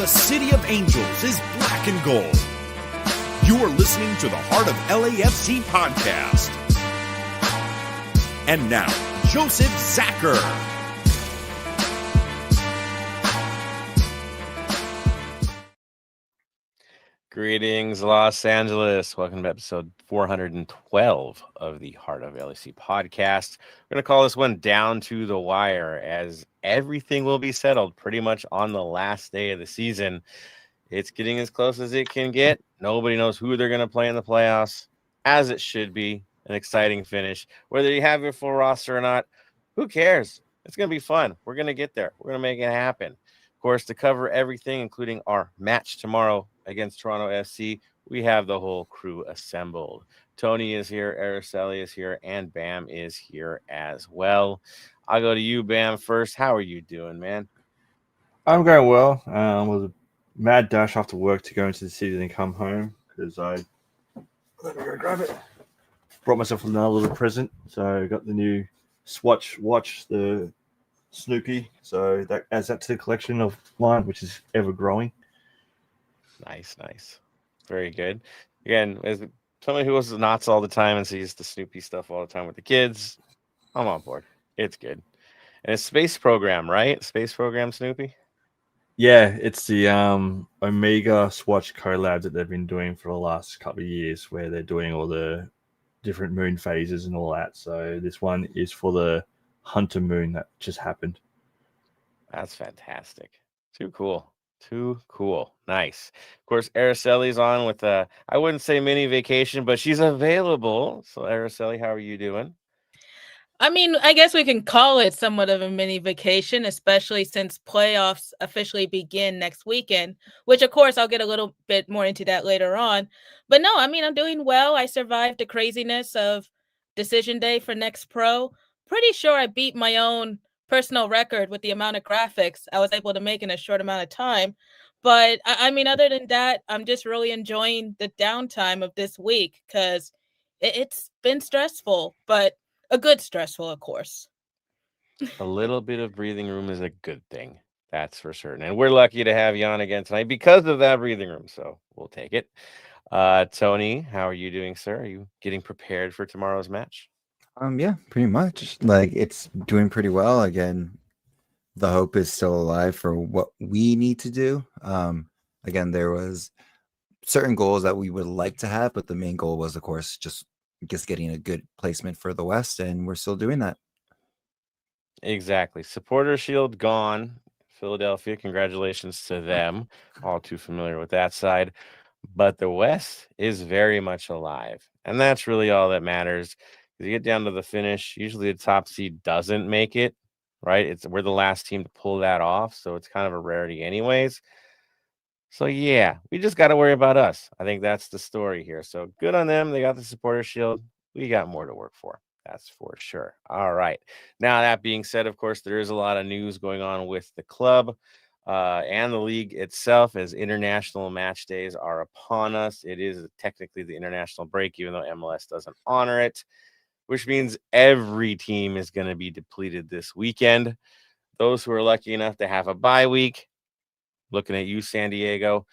the City of Angels is black and gold. You are listening to the Heart of LAFC podcast. And now, Joseph Zacher. Greetings, Los Angeles. Welcome to episode 412 of the Heart of LAFC podcast. We're going to call this one Down to the Wire, as everything will be settled pretty much on the last day of the season. It's getting as close as it can get. Nobody knows who they're going to play in the playoffs, as it should be. An exciting finish. Whether you have your full roster or not, who cares? It's going to be fun. We're going to get there. We're going to make it happen. Of course, to cover everything, including our match tomorrow against Toronto FC, we have the whole crew assembled. Tony is here, Araceli is here, and Bam is here as well. I'll go to you, Bam, first. How are you doing, man? I'm going well. Was a mad dash after work to go into the city and come home because let me go grab it. Brought myself another little present. So I got the new Swatch watch, the Snoopy. So that adds that to the collection of mine, which is ever growing. Nice. Very good. Again, as somebody who goes to Knott's all the time and sees the Snoopy stuff all the time with the kids, I'm on board. It's good. And it's Space Program, right? Space Program Snoopy? Yeah, it's the Omega Swatch collab that they've been doing for the last couple of years, where they're doing all the different moon phases and all that. So this one is for the Hunter moon that just happened. That's fantastic. Too cool. Nice. Of course, Araceli's on with I wouldn't say mini vacation, but she's available. So Araceli, how are you doing? I mean, I guess we can call it somewhat of a mini vacation, especially since playoffs officially begin next weekend, which, of course, I'll get a little bit more into that later on. But no, I mean, I'm doing well. I survived the craziness of decision day for Next Pro. Pretty sure I beat my own personal record with the amount of graphics I was able to make in a short amount of time. But I mean, other than that, I'm just really enjoying the downtime of this week because it's been stressful, but a good stressful, of course. A little bit of breathing room is a good thing. That's for certain. And we're lucky to have you on again tonight because of that breathing room. So we'll take it. Tony, how are you doing, sir? Are you getting prepared for tomorrow's match? Yeah, pretty much. Like, it's doing pretty well. Again, the hope is still alive for what we need to do. Again, there was certain goals that we would like to have, but the main goal was, of course, just getting a good placement for the West, and we're still doing that. Exactly. Supporter Shield gone. Philadelphia, congratulations to them. All too familiar with that side. But the West is very much alive, and that's really all that matters. You get down to the finish, usually the top seed doesn't make it, right? We're the last team to pull that off, so it's kind of a rarity anyways. So, yeah, we just got to worry about us. I think that's the story here. So, good on them. They got the Supporter Shield. We got more to work for. That's for sure. All right. Now, that being said, of course, there is a lot of news going on with the club and the league itself as international match days are upon us. It is technically the international break, even though MLS doesn't honor it, which means every team is going to be depleted this weekend. Those who are lucky enough to have a bye week, looking at you, San Diego,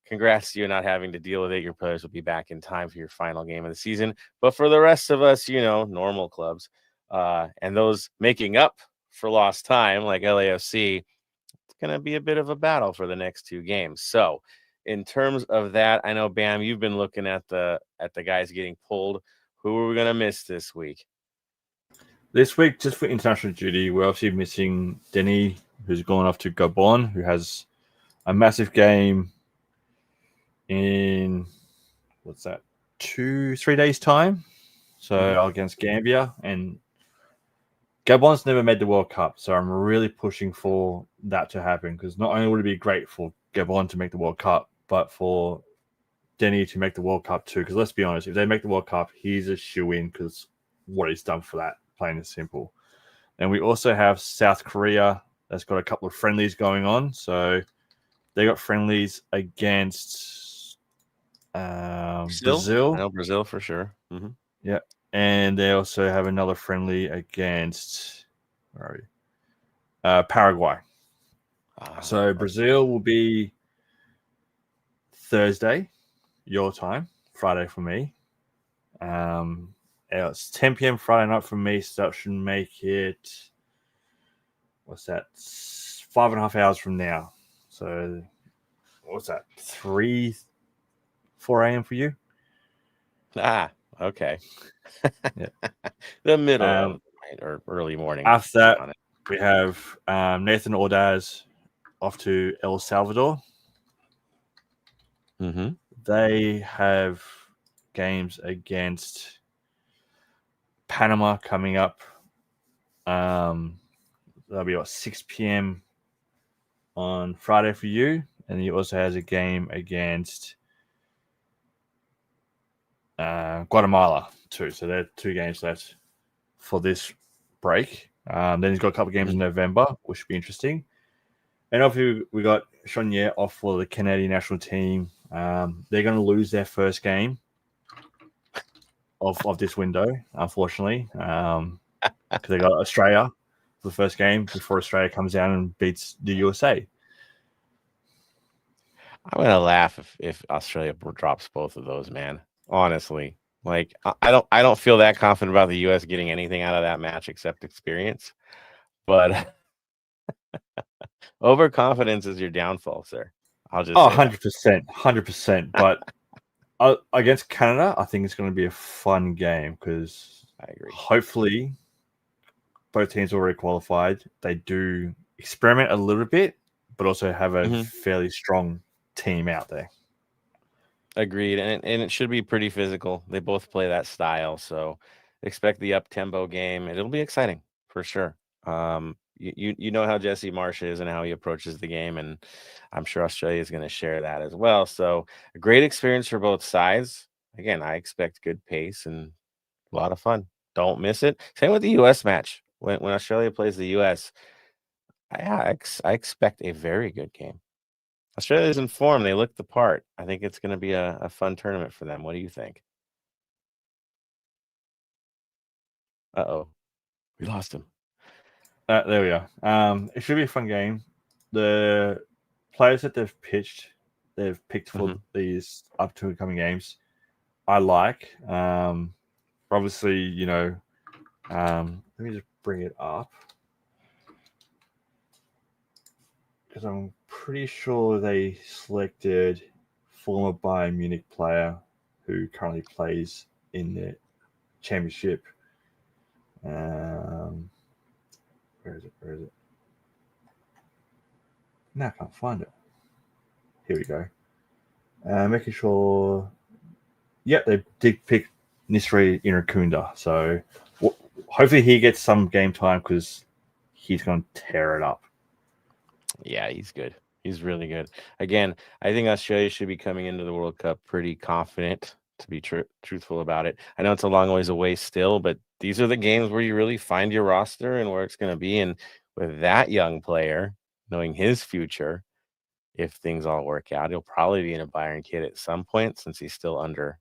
congrats to you not having to deal with it. Your players will be back in time for your final game of the season. But for the rest of us, normal clubs and those making up for lost time like LAFC, it's going to be a bit of a battle for the next two games. So in terms of that, I know, Bam, you've been looking at the guys getting pulled. Who are we going to miss this week? This week, just for international duty, we're obviously missing Denny, who's gone off to Gabon, who has a massive game in, 2-3 days' time? So against Gambia. And Gabon's never made the World Cup, so I'm really pushing for that to happen, because not only would it be great for Gabon to make the World Cup, but for Denny to make the World Cup too, because let's be honest, if they make the World Cup, he's a shoo-in because what he's done for that, plain and simple. And we also have South Korea that's got a couple of friendlies going on. So they got friendlies against Brazil. I know Brazil for sure. Mm-hmm. Yeah. And they also have another friendly against Paraguay. So Brazil will be Thursday, your time, Friday for me. It's 10 p.m. Friday night for me, so that should make it, what's that, 5.5 hours from now. So what's that, 4 a.m. for you? Okay. Yeah. The middle of the night or early morning. After that, we have Nathan Ordaz off to El Salvador. Mm-hmm. They have games against Panama coming up. That'll be 6 p.m. on Friday for you, and he also has a game against Guatemala too. So there are 2 games left for this break. Then he's got a couple of games in November, which should be interesting. And obviously we got Chonier off for the Canadian national team. They're going to lose their first game of this window, unfortunately, because they got Australia for the first game before Australia comes down and beats the USA. I'm gonna laugh if Australia drops both of those, man. Honestly, like I don't feel that confident about the U.S. getting anything out of that match except experience. But overconfidence is your downfall, sir. I'll just 100%. But against Canada, I think it's going to be a fun game because I agree. Hopefully, both teams already qualified. They do experiment a little bit, but also have a fairly strong team out there. Agreed, and it should be pretty physical. They both play that style, so expect the up-tempo game, and it'll be exciting for sure. You know how Jesse Marsh is and how he approaches the game, and I'm sure Australia is going to share that as well. So a great experience for both sides. Again, I expect good pace and a lot of fun. Don't miss it. Same with the U.S. match. When Australia plays the U.S., I expect a very good game. Australia's in form. They look the part. I think it's going to be a fun tournament for them. What do you think? Uh-oh. We lost him. There we are. It should be a fun game. The players that they've picked for these up to coming games, I like. Obviously, let me just bring it up because I'm pretty sure they selected former Bayern Munich player who currently plays in the championship. Where is it? No, I can't find it. Here we go. Making sure. Yep, they did pick Nisri Irakunda. So hopefully he gets some game time because he's going to tear it up. Yeah, he's good. He's really good. Again, I think Australia should be coming into the World Cup pretty confident, to be truthful about it. I know it's a long ways away still, but these are the games where you really find your roster and where it's going to be. And with that young player, knowing his future, if things all work out, he'll probably be in a Bayern kit at some point since he's still under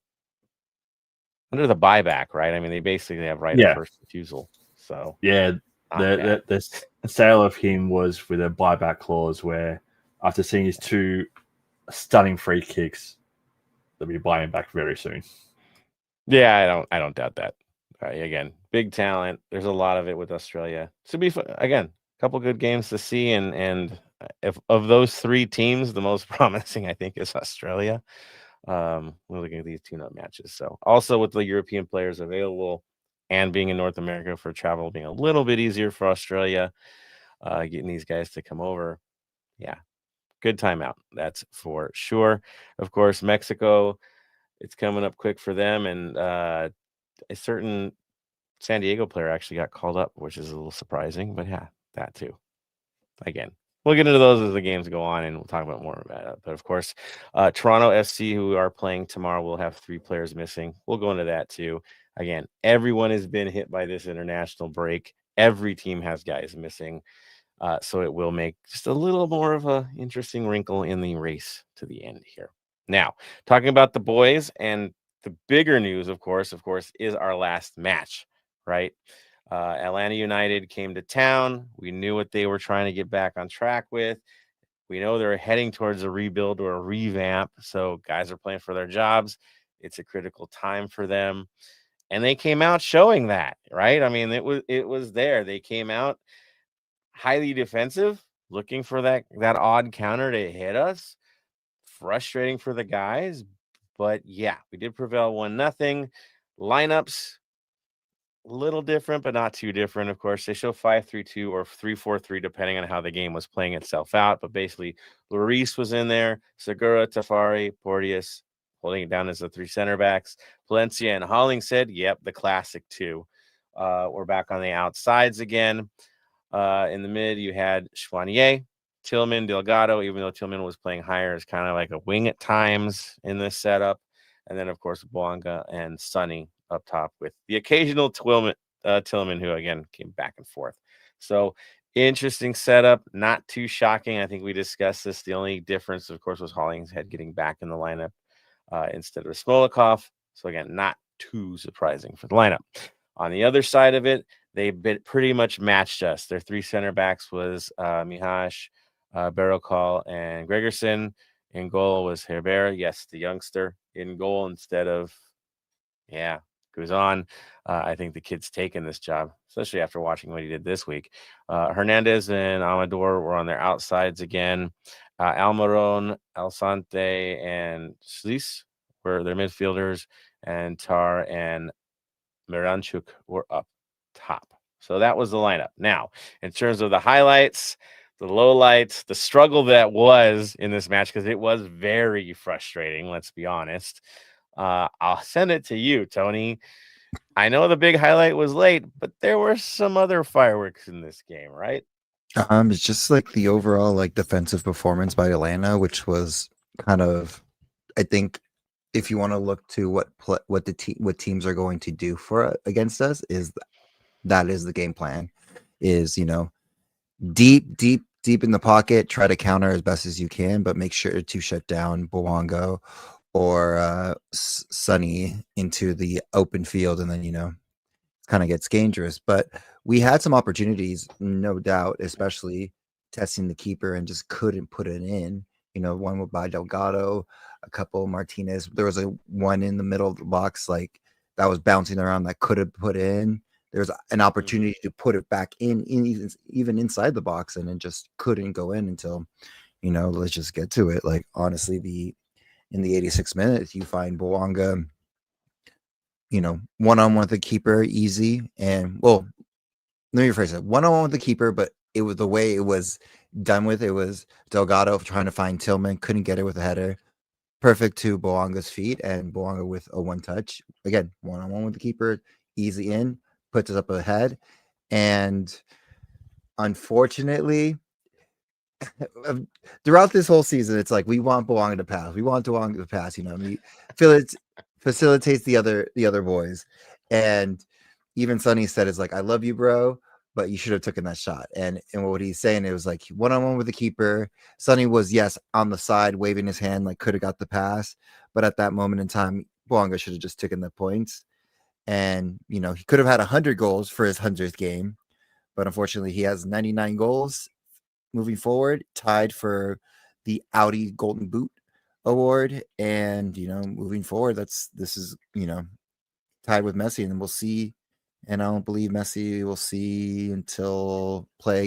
the buyback, right? I mean, they basically have right of first refusal. So yeah, the sale of him was with a buyback clause where after seeing his 2 stunning free kicks, they'll be buying back very soon. Yeah, I don't doubt that. Again, big talent. There's a lot of it with Australia. Should be fun. Again, a couple good games to see, and if of those 3 teams, the most promising I think is Australia. We're looking at these tune-up matches. So also with the European players available and being in North America for travel being a little bit easier for Australia, getting these guys to come over. Yeah, good timeout. That's for sure. Of course, Mexico, it's coming up quick for them. And a certain San Diego player actually got called up, which is a little surprising. But yeah, that too. Again, we'll get into those as the games go on, and we'll talk about more about it. But of course, Toronto FC, who are playing tomorrow, will have 3 players missing. We'll go into that too. Again, everyone has been hit by this international break. Every team has guys missing. So it will make just a little more of an interesting wrinkle in the race to the end here. Now, talking about the boys, and the bigger news, of course, is our last match, right? Atlanta United came to town. We knew what they were trying to get back on track with. We know they're heading towards a rebuild or a revamp. So guys are playing for their jobs. It's a critical time for them. And they came out showing that, right? I mean, it was there. They came out highly defensive, looking for that odd counter to hit us. Frustrating for the guys, but yeah, we did prevail 1-0. Lineups a little different, but not too different. Of course, they show 5-3-2 or 3-4-3, depending on how the game was playing itself out. But basically, Lloris was in there, Segura, Tafari, Porteous, holding it down as the 3 center backs. Palencia and Hollingshead, yep, the classic 2. We're back on the outsides again. In the mid, you had Chouanier, Tillman, Delgado, even though Tillman was playing higher, is kind of like a wing at times in this setup. And then, of course, Boanga and Sonny up top with the occasional Tillman, who, again, came back and forth. So, interesting setup, not too shocking. I think we discussed this. The only difference, of course, was Hollingshead getting back in the lineup instead of Smolikov. So, again, not too surprising for the lineup. On the other side of it, they pretty much matched us. Their 3 center backs was Mihash, Barokal, and Gregerson. In goal was Herbert, yes, the youngster in goal instead of, Guzan. I think the kid's taken this job, especially after watching what he did this week. Hernandez and Amador were on their outsides again. Almiron, Alsante, and Slis were their midfielders, and Tar and Miranchuk were up top. So that was the lineup. Now, in terms of the highlights, the lowlights, the struggle that was in this match, because it was very frustrating, let's be honest. I'll send it to you, Tony. I know the big highlight was late, but there were some other fireworks in this game, right? It's just like the overall like defensive performance by Atlanta, which was kind of, I think, if you want to look to what teams are going to do against us, is that is the game plan, is deep in the pocket, try to counter as best as you can, but make sure to shut down Bowango or Sonny into the open field, and then kind of gets dangerous. But we had some opportunities, no doubt, especially testing the keeper, and just couldn't put it in. One by Delgado, a couple Martinez. There was one in the middle of the box, like that was bouncing around that could have put in. There's an opportunity to put it back in even inside the box, and it just couldn't go in until, let's just get to it. Like, honestly, in the 86th minute, you find Boanga, one-on-one with the keeper, easy. And, well, let me rephrase it. One-on-one with the keeper, but it was the way it was done with. It was Delgado trying to find Tillman, couldn't get it with a header. Perfect to Boanga's feet, and Boanga with a one-touch. Again, one-on-one with the keeper, easy in, puts us up ahead. And unfortunately, throughout this whole season, it's like we want Boanga to pass. We want Boanga to pass. Feel it facilitates the other boys. And even Sonny said, "It's like, I love you, bro, but you should have taken that shot." And what he's saying, it was like one-on-one with the keeper. Sonny was, yes, on the side, waving his hand, like could have got the pass. But at that moment in time, Boanga should have just taken the points. And, he could have had 100 goals for his 100th game. But unfortunately, he has 99 goals moving forward, tied for the Audi Golden Boot Award. And, moving forward, this is, tied with Messi. And we'll see. And I don't believe Messi will see until I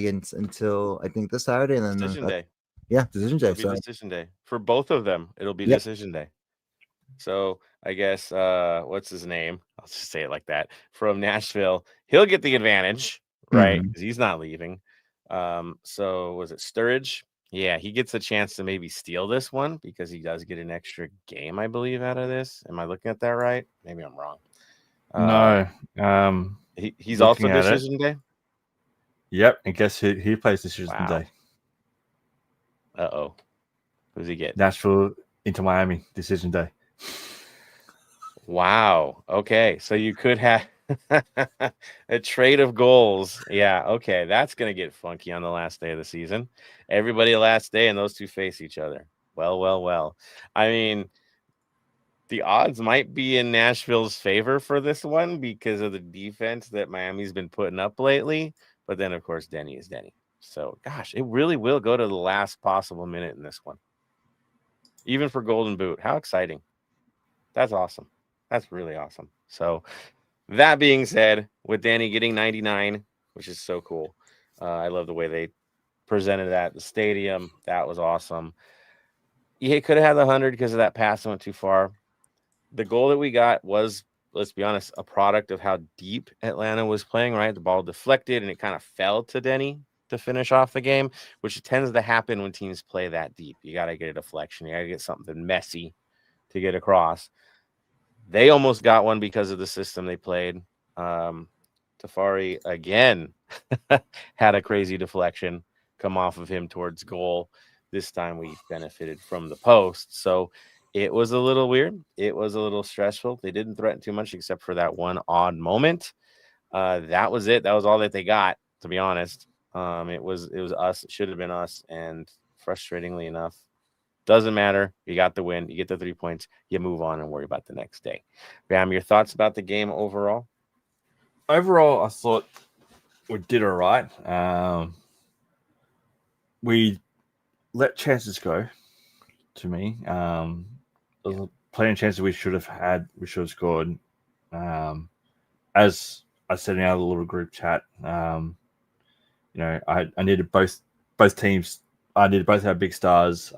think this Saturday. And then Decision day. Yeah, decision day. It'll be decision day. For both of them, it'll be decision day. So I guess what's his name? I'll just say it like that. From Nashville, he'll get the advantage, right? Because he's not leaving. So was it Sturridge? Yeah, he gets a chance to maybe steal this one because he does get an extra game, I believe, out of this. Am I looking at that right? Maybe I'm wrong. No. He's also decision day. Yep, and guess who he plays decision day? Uh-oh. Who's he get? Nashville into Miami decision day. Wow. Okay. So you could have a trade of goals. Yeah. Okay. That's going to get funky on the last day of the season. Everybody last day, and those two face each other. Well. I mean, the odds might be in Nashville's favor for this one because of the defense that Miami's been putting up lately. But then, of course, Denny is Denny. So, gosh, it really will go to the last possible minute in this one. Even for Golden Boot. How exciting. That's awesome. That's really awesome. So, that being said, with Danny getting 99, which is so cool. I love the way they presented that at the stadium. That was awesome. He could have had the 100 because of that pass that went too far. The goal that we got was, let's be honest, a product of how deep Atlanta was playing, right? The ball deflected and it kind of fell to Denny to finish off the game, which tends to happen when teams play that deep. You got to get a deflection. You got to get something messy to get across. They almost got one because of the system they played. Tafari, again, had a crazy deflection come off of him towards goal. This time we benefited from the post. So it was a little weird. It was a little stressful. They didn't threaten too much except for that one odd moment. That was it. That was all that they got, to be honest. It was us. It should have been us. And frustratingly enough, doesn't matter. You got the win. You get the 3 points. You move on and worry about the next day. Bam, your thoughts about the game overall? Overall, I thought we did all right. We let chances go, to me. There was plenty of chances we should have had. We should have scored. As I said in our little group chat, I needed both teams. I needed both our big stars,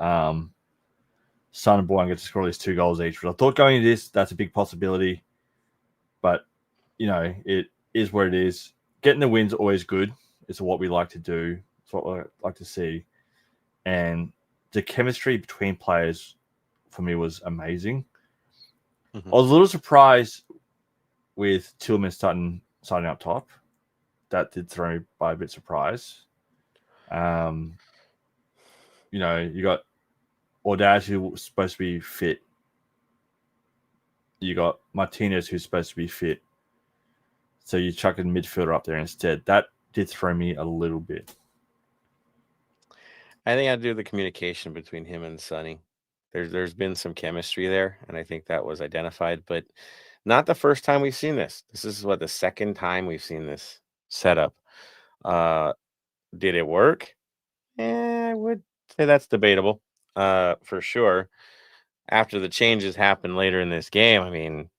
Son and Bourne, get to score at least 2 goals each. But I thought going into this, that's a big possibility. But, it is what it is. Getting the win's always good. It's what we like to do. It's what we like to see. And the chemistry between players for me was amazing. Mm-hmm. I was a little surprised with Tillman starting up top. That did throw me by a bit surprise. You got Ordaz, who was supposed to be fit. You got Martinez, who's supposed to be fit. So you chuck a midfielder up there instead. That did throw me a little bit. I think I'd do the communication between him and Sonny. There's been some chemistry there, and I think that was identified, but not the first time we've seen this. This is the second time we've seen this setup. Did it work? I would say that's debatable, for sure. After the changes happened later in this game, I mean,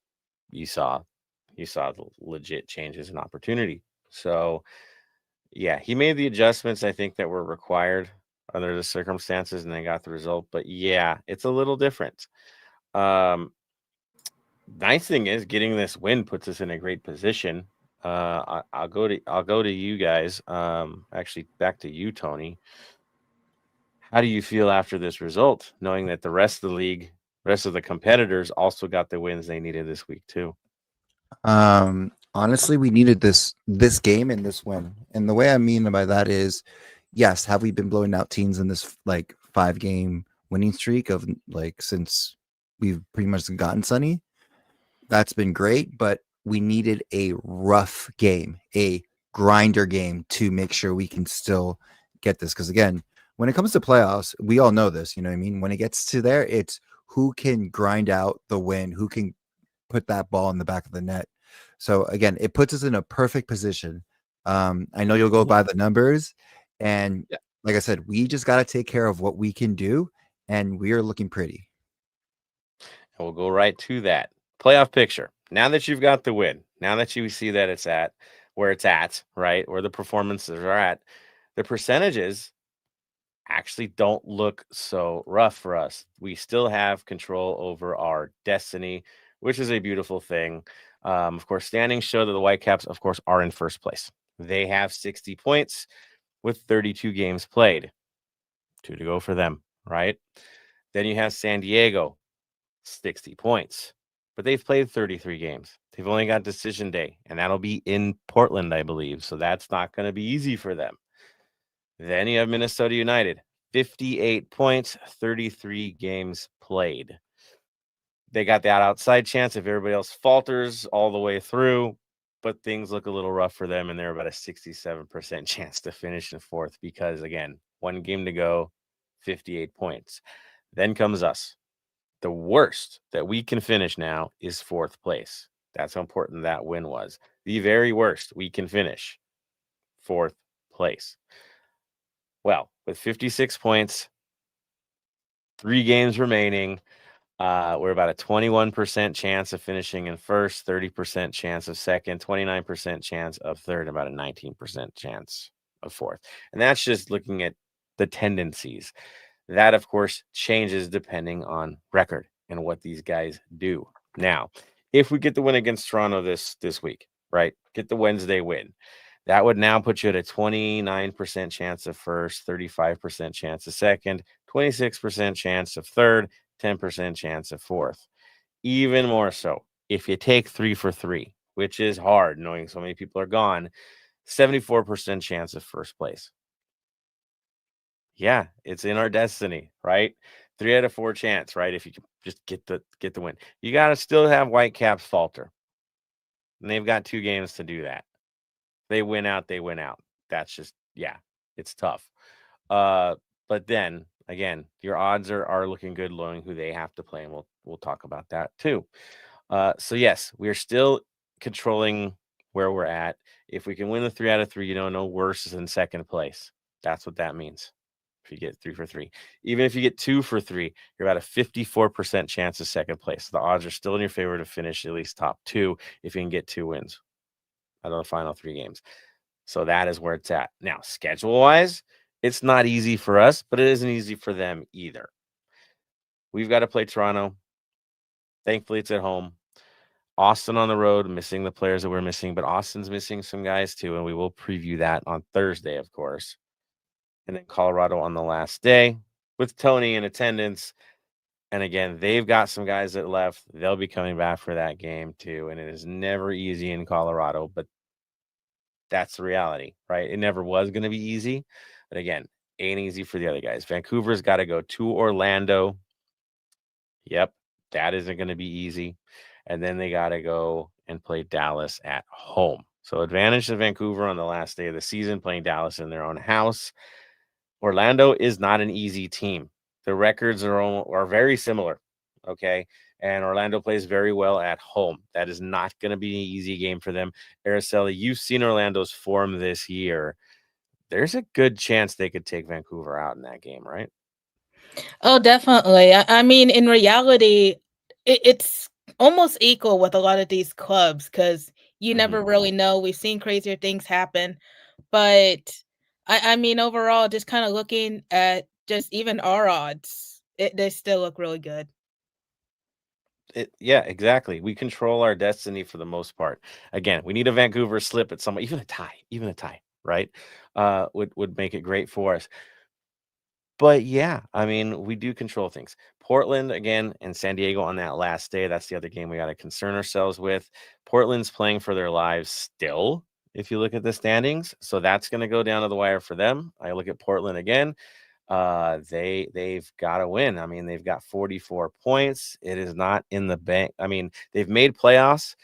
you saw the legit changes in opportunity. So, yeah, he made the adjustments I think that were required under the circumstances, and they got the result. But yeah, it's a little different. Nice thing is getting this win puts us in a great position. I'll go to you guys. Actually, back to you, Tony. How do you feel after this result, knowing that the rest of the league, rest of the competitors also got the wins they needed this week too? Honestly, we needed this game and this win. And the way I mean by that is, yes, have we been blowing out teams in this 5-game winning streak of since we've pretty much gotten Sunny? That's been great, but we needed a rough game, a grinder game to make sure we can still get this. Because again, when it comes to playoffs, we all know this, you know what I mean? When it gets to there, it's who can grind out the win, who can put that ball in the back of the net. So again, it puts us in a perfect position. I know you'll go by the numbers, and like I said, we just got to take care of what we can do, and we are looking pretty. And we'll go right to that playoff picture. Now that you've got the win, now that you see that it's at where it's at, right, where the performances are at, the percentages actually don't look so rough for us. We still have control over our destiny, which is a beautiful thing. Of course, standings show that the Whitecaps, of course, are in first place. They have 60 points with 32 games played. 2 to go for them, right? Then you have San Diego, 60 points, but they've played 33 games. They've only got decision day, and that'll be in Portland, I believe. So that's not going to be easy for them. Then you have Minnesota United, 58 points, 33 games played. They got that outside chance if everybody else falters all the way through, but things look a little rough for them, and they're about a 67% chance to finish in fourth because, again, 1 game to go, 58 points. Then comes us. The worst that we can finish now is fourth place. That's how important that win was. The very worst we can finish, fourth place. Well, with 56 points, 3 games remaining, we're about a 21% chance of finishing in first, 30% chance of second, 29% chance of third, about a 19% chance of fourth. And that's just looking at the tendencies. That, of course, changes depending on record and what these guys do. Now, if we get the win against Toronto this week, right? Get the Wednesday win. That would now put you at a 29% chance of first, 35% chance of second, 26% chance of third, 10% chance of fourth. Even more so, if you take 3 for 3, which is hard knowing so many people are gone, 74% chance of first place. Yeah, it's in our destiny, right? 3 out of 4 chance, right? If you can just get the win. You got to still have Whitecaps falter. And they've got 2 games to do that. They win out, they win out. That's just, yeah, it's tough. But then again, your odds are looking good knowing who they have to play, and we'll talk about that too. So yes, we are still controlling where we're at. If we can win the 3 out of 3, no worse than second place. That's what that means. If you get 3 for 3, even if you get 2 for 3, you're about a 54% chance of second place. The odds are still in your favor to finish at least top 2 if you can get 2 wins out of the final 3 games. So that is where it's at. Now, schedule-wise, it's not easy for us, but it isn't easy for them either. We've got to play Toronto. Thankfully, it's at home. Austin on the road, missing the players that we're missing, but Austin's missing some guys too, and we will preview that on Thursday, of course. And then Colorado on the last day with Tony in attendance. And again, they've got some guys that left. They'll be coming back for that game too, and it is never easy in Colorado, but that's the reality, right? It never was going to be easy. But again, ain't easy for the other guys. Vancouver's got to go to Orlando. Yep, that isn't going to be easy. And then they got to go and play Dallas at home. So advantage to Vancouver on the last day of the season, playing Dallas in their own house. Orlando is not an easy team. The records are very similar, okay? And Orlando plays very well at home. That is not going to be an easy game for them. Araceli, you've seen Orlando's form this year. There's a good chance they could take Vancouver out in that game, right? Oh, definitely. I mean, in reality, it's almost equal with a lot of these clubs because you never really know. We've seen crazier things happen. But I mean, overall, just kind of looking at just even our odds, they still look really good. Yeah, exactly. We control our destiny for the most part. Again, we need a Vancouver slip at some, even a tie, right? Would make it great for us. But yeah, I mean, we do control things. Portland again and San Diego on that last day. That's the other game we got to concern ourselves with. Portland's playing for their lives still, if you look at the standings. So that's going to go down to the wire for them. I look at Portland again. They've got to win. I mean, they've got 44 points. It is not in the bank. I mean, they've made playoffs,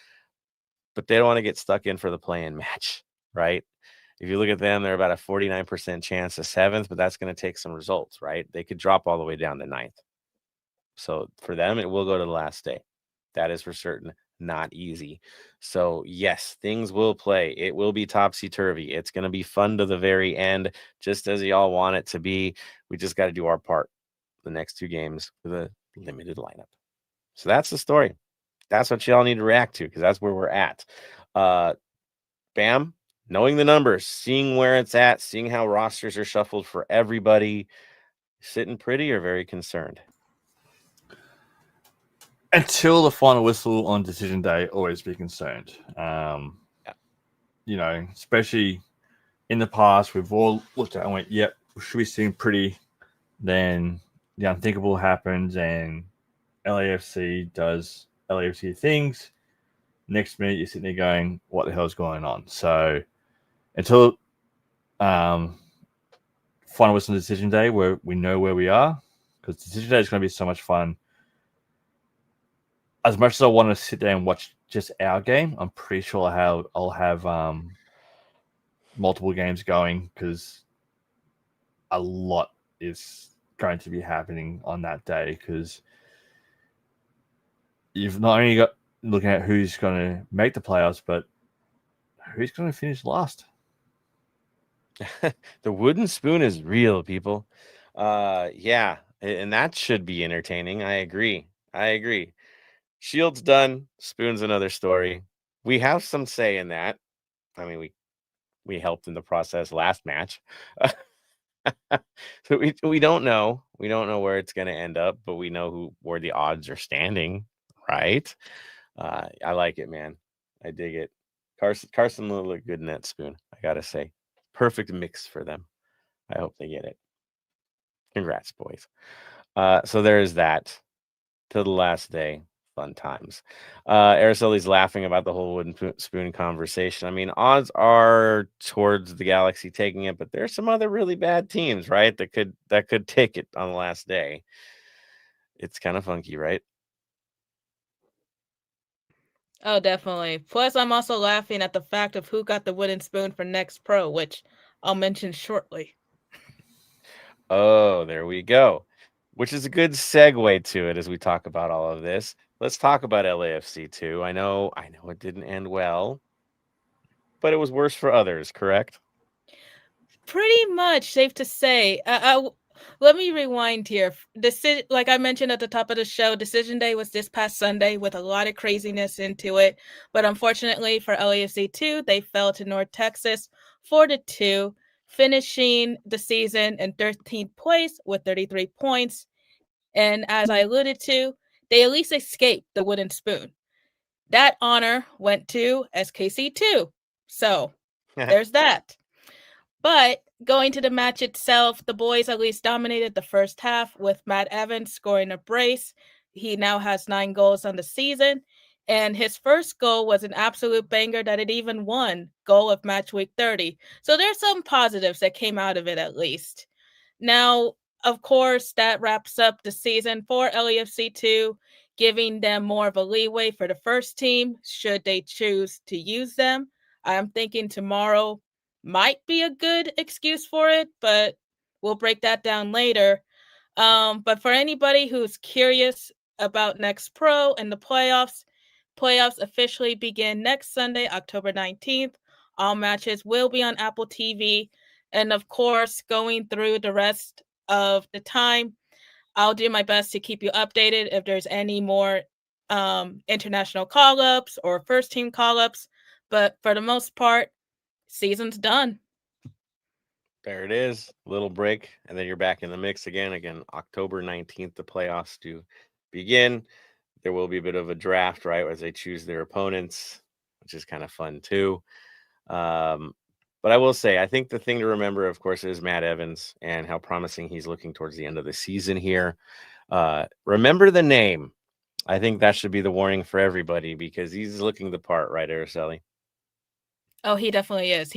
but they don't want to get stuck in for the play-in match, right? If you look at them, they're about a 49% chance of 7th, but that's going to take some results, right? They could drop all the way down to 9th. So for them, it will go to the last day. That is for certain not easy. So yes, things will play. It will be topsy-turvy. It's going to be fun to the very end, just as y'all want it to be. We just got to do our part the next 2 games with a limited lineup. So that's the story. That's what y'all need to react to because that's where we're at. Bam. Knowing the numbers, seeing where it's at, seeing how rosters are shuffled for everybody, sitting pretty or very concerned? Until the final whistle on decision day, always be concerned. Especially in the past, we've all looked at it and went, yep, should be sitting pretty. Then the unthinkable happens and LAFC does LAFC things. Next minute, you're sitting there going, what the hell is going on? So until final whistle decision day, where we know where we are, because decision day is going to be so much fun. As much as I want to sit there and watch just our game, I'm pretty sure I'll have multiple games going because a lot is going to be happening on that day. Because you've not only got looking at who's going to make the playoffs, but who's going to finish last. The wooden spoon is real, people. Yeah, and that should be entertaining. I agree. Shield's done. Spoon's another story. We have some say in that. I mean, we helped in the process last match. So we don't know. We don't know where it's going to end up, but we know where the odds are standing, right? I like it, man. I dig it. Carson will look good in that spoon, I gotta say. Perfect mix for them. I hope they get it. Congrats, boys. So there's that. To the last day. Fun times. Araceli's laughing about the whole wooden spoon conversation. I mean, odds are towards the Galaxy taking it, but there's some other really bad teams, right? That could take it on the last day. It's kind of funky, right? Oh, definitely. Plus, I'm also laughing at the fact of who got the wooden spoon for Next Pro, which I'll mention shortly. Oh, there we go. Which is a good segue to it as we talk about all of this. Let's talk about LAFC too. I know it didn't end well, but it was worse for others, correct? Pretty much safe to say. Let me rewind here. Like I mentioned at the top of the show, Decision Day was this past Sunday with a lot of craziness into it. But unfortunately for LAFC 2, they fell to North Texas 4-2, finishing the season in 13th place with 33 points. And as I alluded to, they at least escaped the wooden spoon. That honor went to SKC2. So there's that. But going to the match itself, the boys at least dominated the first half with Matt Evans scoring a brace. He now has 9 goals on the season. And his first goal was an absolute banger that it even won, goal of match week 30. So there's some positives that came out of it at least. Now, of course, that wraps up the season for LAFC2, giving them more of a leeway for the first team should they choose to use them. I'm thinking tomorrow might be a good excuse for it, but we'll break that down later. But for anybody who's curious about Next Pro and the playoffs officially begin next Sunday, October 19th. All matches will be on Apple TV. And of course, going through the rest of the time, I'll do my best to keep you updated if there's any more international call-ups or first team call-ups. But for the most part, season's done. There it is. Little break, and then you're back in the mix again. Again, October 19th, the playoffs to begin. There will be a bit of a draft, right, as they choose their opponents, which is kind of fun too. But I will say, I think the thing to remember, of course, is Matt Evans and how promising he's looking towards the end of the season here. Remember the name. I think that should be the warning for everybody because he's looking the part, right, Araceli? Oh, he definitely is.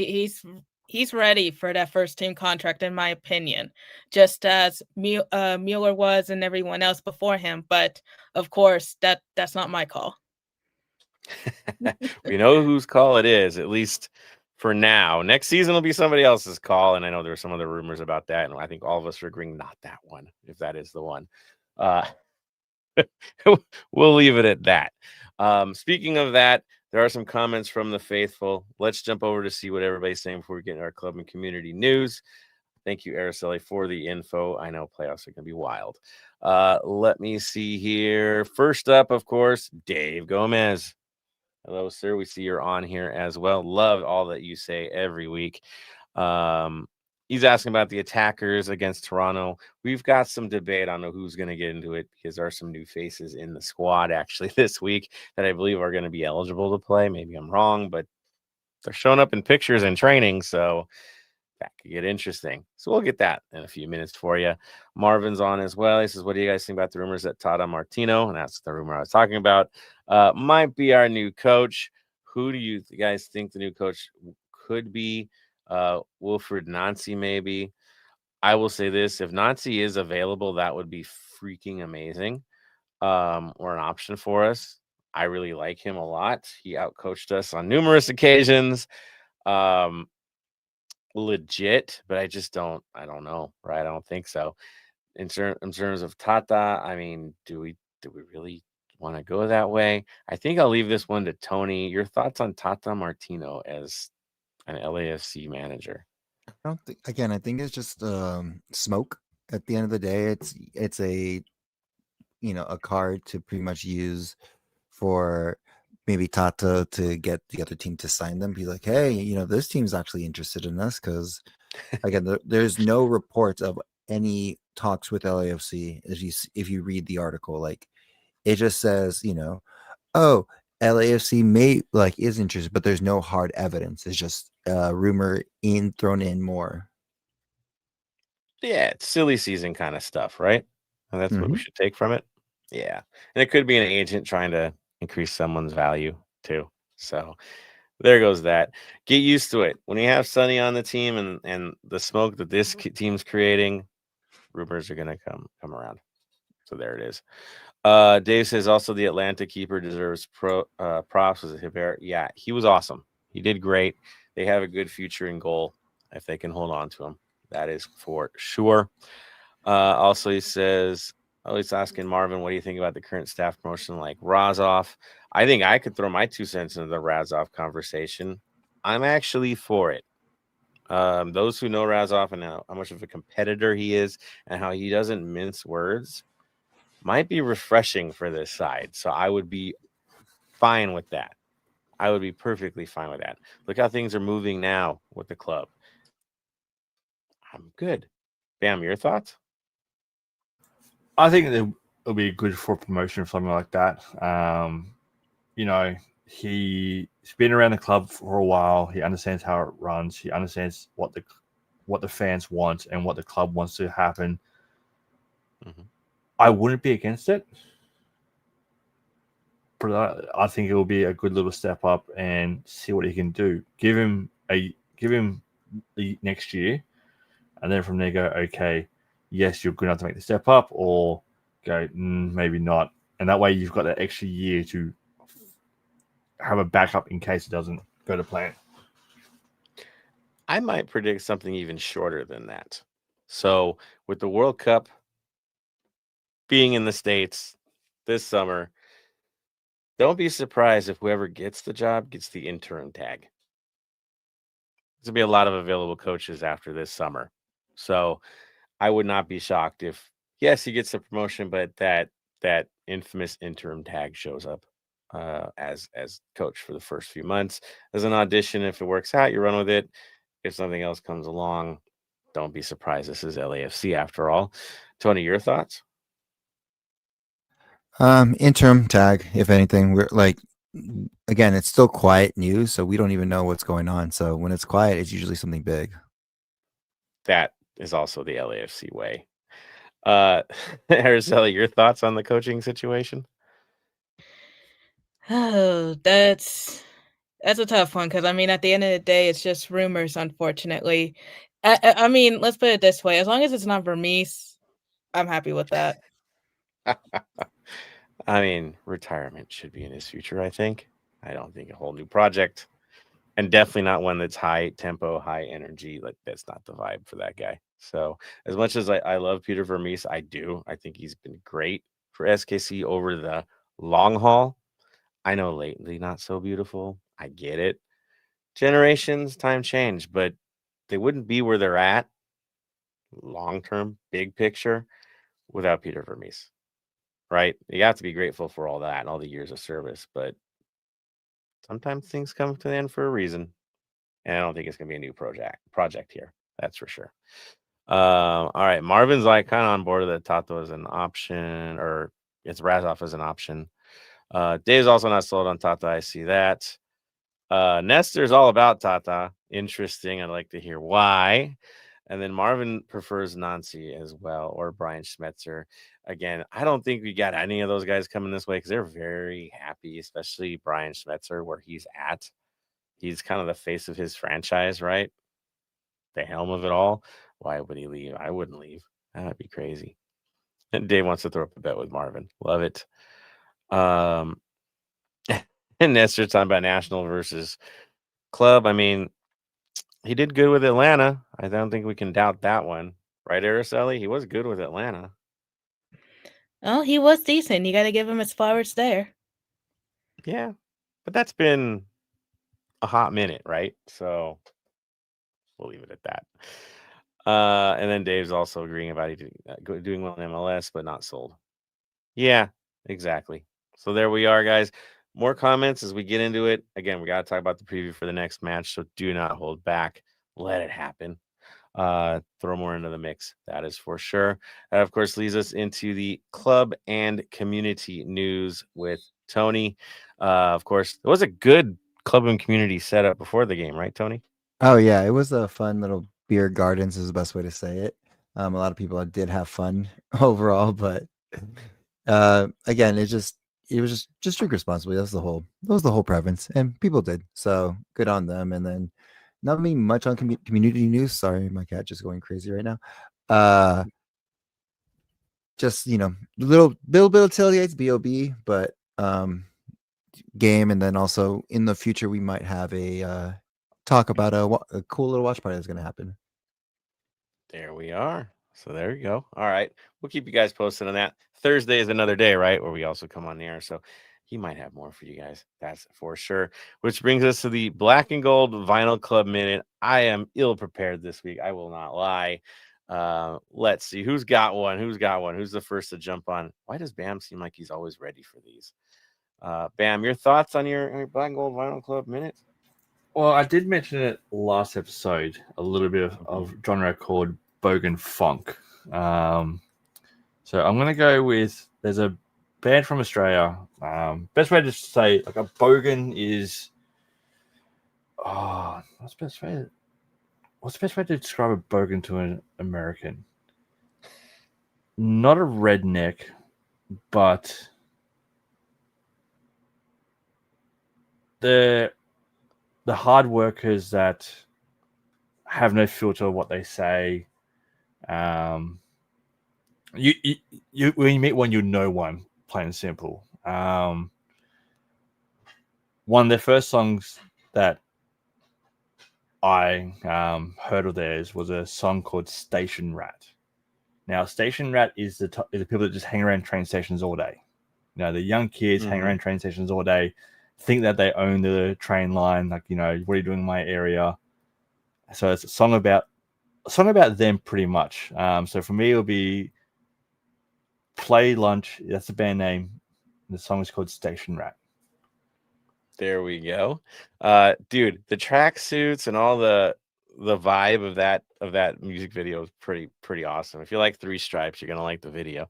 He's ready for that first team contract, in my opinion, just as Mueller was and everyone else before him. But of course, that's not my call. We know whose call it is, at least for now. Next season will be somebody else's call, and I know there are some other rumors about that, and I think all of us are agreeing not that one, if that is the one. We'll leave it at that. Speaking of that, there are some comments from the faithful. Let's jump over to see what everybody's saying before we get into our club and community news. Thank you, Araceli, for the info. I know playoffs are going to be wild. Let me see here. First up, of course, Dave Gomez. Hello, sir. We see you're on here as well. Love all that you say every week. He's asking about the attackers against Toronto. We've got some debate on who's going to get into it because there are some new faces in the squad actually this week that I believe are going to be eligible to play. Maybe I'm wrong, but they're showing up in pictures and training, so that could get interesting. So we'll get that in a few minutes for you. Marvin's on as well. He says, what do you guys think about the rumors that Tata Martino, and that's the rumor I was talking about, might be our new coach? Who do you guys think the new coach could be? Wilfred Nancy, maybe. I will say this: if Nancy is available, that would be freaking amazing, or an option for us. I really like him a lot. He outcoached us on numerous occasions. Legit, but I don't know, right? I don't think so. In terms of Tata, I mean, do we really want to go that way? I think I'll leave this one to Tony. Your thoughts on Tata Martino as an LAFC manager? I don't think. Again, I think it's just smoke. At the end of the day, it's a a card to pretty much use for maybe Tata to get the other team to sign them. Be like, hey, this team's actually interested in us because again, there's no reports of any talks with LAFC. If you read the article, like it just says, oh, LAFC may is interested, but there's no hard evidence. It's just rumor thrown in more. Yeah, it's silly season kind of stuff, right? And that's what we Mhm. should take from it. Yeah. And it could be an agent trying to increase someone's value too. So there goes that. Get used to it. When you have Sonny on the team and the smoke that this team's creating, rumors are gonna come around. So there it is. Dave says also the Atlanta keeper deserves props. Was it Hiver? Yeah, he was awesome. He did great. They have a good future in goal if they can hold on to him. That is for sure. Also, he says, he's asking Marvin, what do you think about the current staff promotion like Razov? I think I could throw my 2 cents into the Razov conversation. I'm actually for it. Those who know Razov and how much of a competitor he is and how he doesn't mince words might be refreshing for this side. So I would be fine with that. I would be perfectly fine with that. Look how things are moving now with the club. I'm good. Bam, your thoughts? I think it'll be good for promotion or something like that. He's been around the club for a while. He understands how it runs. He understands what the fans want and what the club wants to happen. Mm-hmm. I wouldn't be against it, but I think it will be a good little step up and see what he can do. Give him the next year, and then from there go, okay, yes, you're good enough to make the step up, or go, maybe not. And that way you've got that extra year to have a backup in case it doesn't go to plan. I might predict something even shorter than that. So, with the World Cup being in the States this summer, don't be surprised if whoever gets the job gets the interim tag. There's going to be a lot of available coaches after this summer. So, I would not be shocked if, yes, he gets the promotion, but that infamous interim tag shows up as coach for the first few months as an audition. If it works out, you run with it. If something else comes along, don't be surprised. This is LAFC after all. Tony, your thoughts? Interim tag, if anything. We're again, it's still quiet news, so we don't even know what's going on. So when it's quiet, it's usually something big. That is also the LAFC way. Araceli, your thoughts on the coaching situation? Oh, that's a tough one because I mean, at the end of the day, it's just rumors. Unfortunately, I mean, let's put it this way: as long as it's not Vermees, I'm happy with that. I mean, retirement should be in his future, I think. I don't think a whole new project, and definitely not one that's high tempo, high energy. Like, that's not the vibe for that guy. So, as much as I love Peter Vermees, I do. I think he's been great for SKC over the long haul. I know lately not so beautiful. I get it. Generations, time change, but they wouldn't be where they're at long term, big picture, without Peter Vermees. Right? You have to be grateful for all that and all the years of service, but sometimes things come to the end for a reason. And I don't think it's gonna be a new project here. That's for sure. All right. Marvin's like kind of on board that Tato is an option, or it's Razov as an option. Dave's also not sold on Tata. I see that. Nestor's all about Tata. Interesting. I'd like to hear why. And then Marvin prefers Nancy as well, or Brian Schmetzer. Again, I don't think we got any of those guys coming this way because they're very happy, especially Brian Schmetzer, where he's at. He's kind of the face of his franchise, right? The helm of it all. Why would he leave? I wouldn't leave. That'd be crazy. And Dave wants to throw up a bet with Marvin. Love it. And Nestor talking about national versus club. I mean, he did good with Atlanta. I don't think we can doubt that one. Right, Araceli? He was good with Atlanta. Oh, he was decent. You got to give him his flowers there. Yeah. But that's been a hot minute, right? So We'll leave it at that. And then Dave's also agreeing about doing well in MLS, but not sold. Yeah, exactly. So there we are, guys. More comments as we get into it. Again, we got to talk about the preview for the next match, so do not hold back. Let it happen. Throw more into the mix. That is for sure. That, of course, leads us into the club and community news with Tony. Of course, it was a good club and community setup before the game, right, Tony? Oh yeah, it was a fun little beer gardens is the best way to say it. A lot of people did have fun overall, but again, it was just drink responsibly. That was the whole preference, and people did. So good on them. And then not me much on community news. Sorry, my cat just going crazy right now. Just little bit of tailgates, BOB, but game, and then also in the future we might have a talk about a cool little watch party that's going to happen. There we are. So there you go. All right. We'll keep you guys posted on that. Thursday is another day, right? Where we also come on the air. So he might have more for you guys. That's for sure. Which brings us to the Black and Gold Vinyl Club Minute. I am ill prepared this week. I will not lie. Let's see. Who's got one? Who's the first to jump on? Why does Bam seem like he's always ready for these? Bam, your thoughts on your Black and Gold Vinyl Club Minute? Well, I did mention it last episode, a little bit of genre called Bogan Funk. So I'm going to go with, there's a band from Australia. Best way to say, like, a Bogan is, what's the best way to describe a Bogan to an American? Not a redneck, but the hard workers that have no filter what they say. You when you meet one, you know one, plain and simple. One of their first songs that I heard of theirs was a song called Station Rat. Now, Station Rat is the people that just hang around train stations all day. The young kids hang around train stations all day, think that they own the train line. Like, what are you doing in my area? So it's a song about them pretty much. So for me, it'll be Play Lunch. That's the band name. The song is called Station Rat. There we go. Dude, the tracksuits and all the vibe of that music video is pretty awesome. If you like Three Stripes, you're gonna like the video.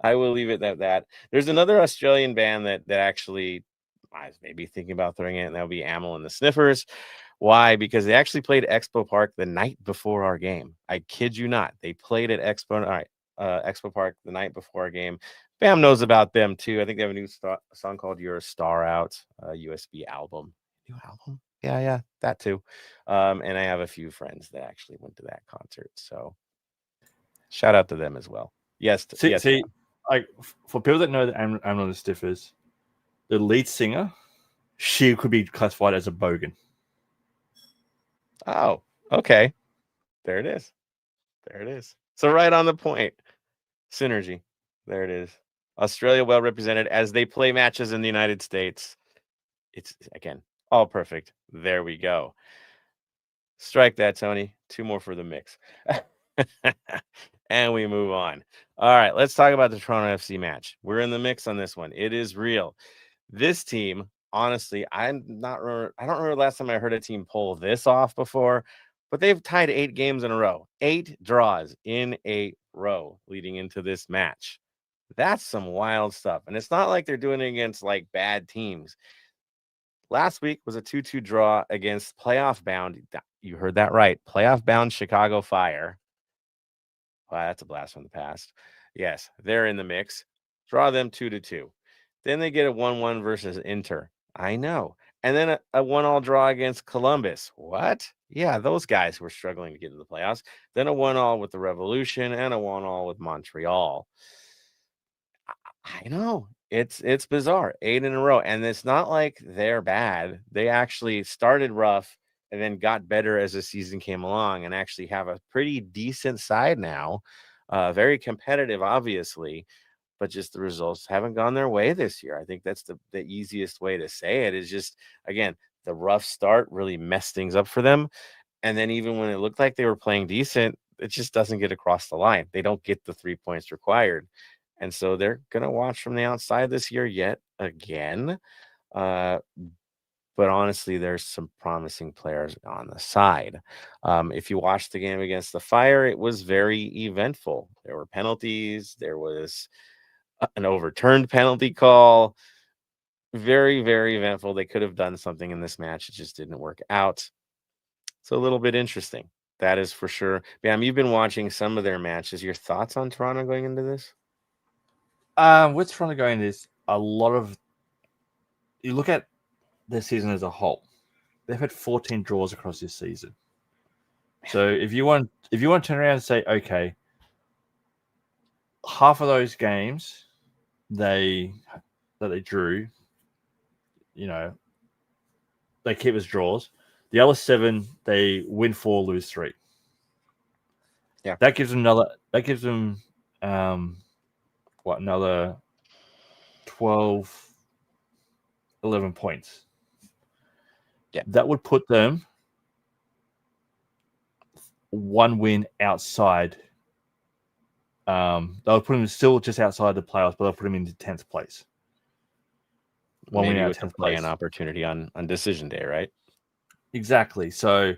I will leave it at that. There's another Australian band that actually I was maybe thinking about throwing it, and that would be Amel and the Sniffers. Why? Because they actually played Expo Park the night before our game. I kid you not. They played at Expo Park the night before our game. Bam knows about them too. I think they have a new song called "You're a Star" out, USB album. New album? Yeah, that too. And I have a few friends that actually went to that concert, so shout out to them as well. Yes. See, like, for people that know that Amel and the Sniffers, the lead singer, she could be classified as a Bogan. Oh, okay. There it is. So right on the point. Synergy. There it is. Australia well represented as they play matches in the United States. It's, again, all perfect. There we go. Strike that, Tony. 2 more for the mix. And we move on. All right, let's talk about the Toronto FC match. We're in the mix on this one. It is real. This team, honestly, I don't remember the last time I heard a team pull this off before, but they've tied 8 games in a row. 8 draws in a row leading into this match. That's some wild stuff. And it's not like they're doing it against like bad teams. Last week was a 2-2 draw against playoff bound. You heard that right. Playoff bound Chicago Fire. Wow, that's a blast from the past. Yes, they're in the mix. Draw them 2-2. Then they get a 1-1 versus Inter. I know. And then a 1-1 draw against Columbus. What? Yeah, those guys were struggling to get into the playoffs. Then a 1-1 with the Revolution and a 1-1 with Montreal. I know. It's bizarre. 8 in a row. And it's not like they're bad. They actually started rough and then got better as the season came along and actually have a pretty decent side now. Very competitive, obviously, but just the results haven't gone their way this year. I think that's the easiest way to say it is just, again, the rough start really messed things up for them. And then even when it looked like they were playing decent, it just doesn't get across the line. They don't get the 3 points required. And so they're going to watch from the outside this year yet again. But honestly, there's some promising players on the side. If you watched the game against the Fire, it was very eventful. There were penalties. There was an overturned penalty call. Very, very eventful. They could have done something in this match. It just didn't work out. It's a little bit interesting. That is for sure. Bam, you've been watching some of their matches. Your thoughts on Toronto going into this? With Toronto going this, a lot of you look at their season as a whole. They've had 14 draws across this season. So if you want to turn around and say, okay, half of those games that they drew, they keep as draws. The other 7, they win 4, lose 3. Yeah, that gives them another 12, 11 points. Yeah, that would put them 1 win outside. They'll put them still just outside the playoffs, but they'll put them into 10th place. 1 win out 10th place. An opportunity on decision day, right? Exactly. So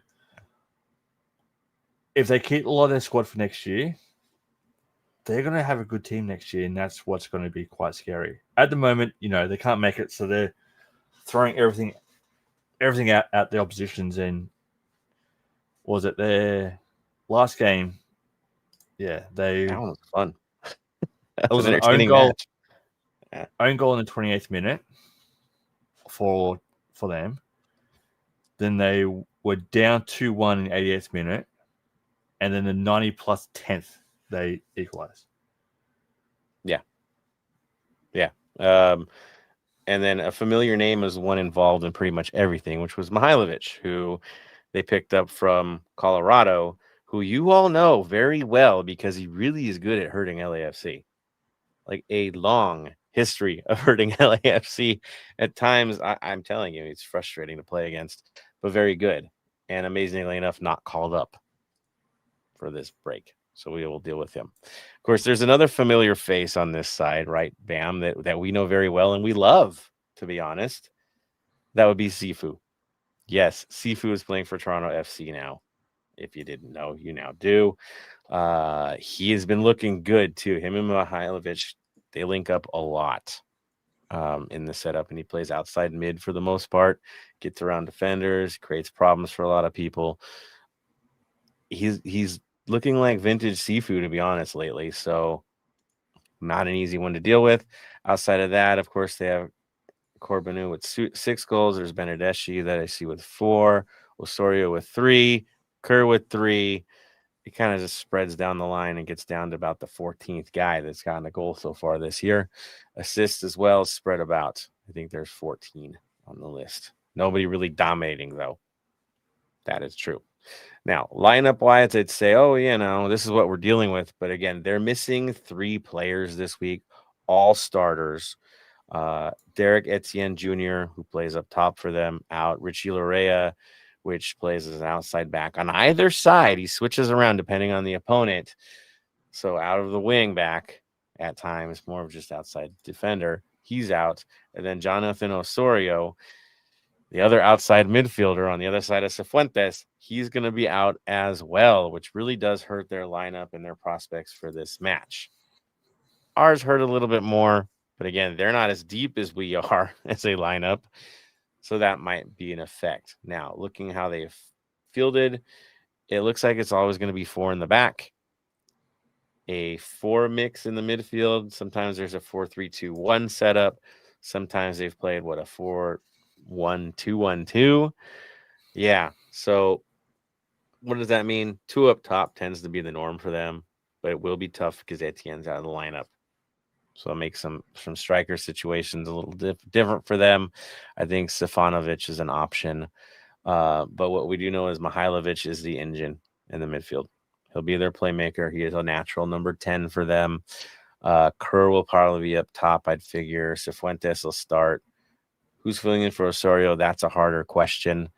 if they keep a lot of their squad for next year, they're going to have a good team next year, and that's what's going to be quite scary. At the moment, they can't make it, so they're throwing everything out at the oppositions. And was it their last game? Yeah, that one was fun. That was an own goal. Yeah. Own goal in the 28th minute for them. Then they were down 2-1 in the 88th minute, and then the 90 plus 10th they equalized. Yeah. And then a familiar name is one involved in pretty much everything, which was Mihailovic, who they picked up from Colorado, who you all know very well because he really is good at hurting LAFC. Like a long history of hurting LAFC. At times, I'm telling you, it's frustrating to play against, but very good. And amazingly enough, not called up for this break. So we will deal with him. Of course, there's another familiar face on this side, right, Bam, that we know very well and we love, to be honest. That would be Sifu. Yes, Sifu is playing for Toronto FC now. If you didn't know, you now do. He has been looking good, too. Him and Mihailovic, they link up a lot in the setup, and he plays outside mid for the most part, gets around defenders, creates problems for a lot of people. He's looking like vintage Sifu, to be honest, lately, so not an easy one to deal with. Outside of that, of course, they have Corbinu with 6 goals. There's Benedeschi that I see with 4, Osorio with 3, Kerr with 3. It kind of just spreads down the line and gets down to about the 14th guy that's gotten a goal so far this year. Assists as well spread about. I think there's 14 on the list. Nobody really dominating, though. That is true. Now, lineup-wise, I'd say, this is what we're dealing with. But again, they're missing 3 players this week, all starters. Derek Etienne Jr., who plays up top for them, out. Richie Larea, which plays as an outside back on either side. He switches around depending on the opponent. So out of the wing back at times, more of just outside defender. He's out. And then Jonathan Osorio, the other outside midfielder on the other side of Cifuentes, he's going to be out as well, which really does hurt their lineup and their prospects for this match. Ours hurt a little bit more, but again, they're not as deep as we are as a lineup. So that might be an effect. Now, looking how they've fielded, it looks like it's always going to be 4 in the back, a 4 mix in the midfield. Sometimes there's a 4-3-2-1 setup. Sometimes they've played a 4-1-2-1-2. Yeah. So what does that mean? 2 up top tends to be the norm for them, but it will be tough because Etienne's out of the lineup. So it makes some striker situations a little different for them. I think Stefanovic is an option. But what we do know is Mihailovic is the engine in the midfield. He'll be their playmaker. He is a natural number 10 for them. Kerr will probably be up top, I'd figure. Cifuentes will start. Who's filling in for Osorio? That's a harder question.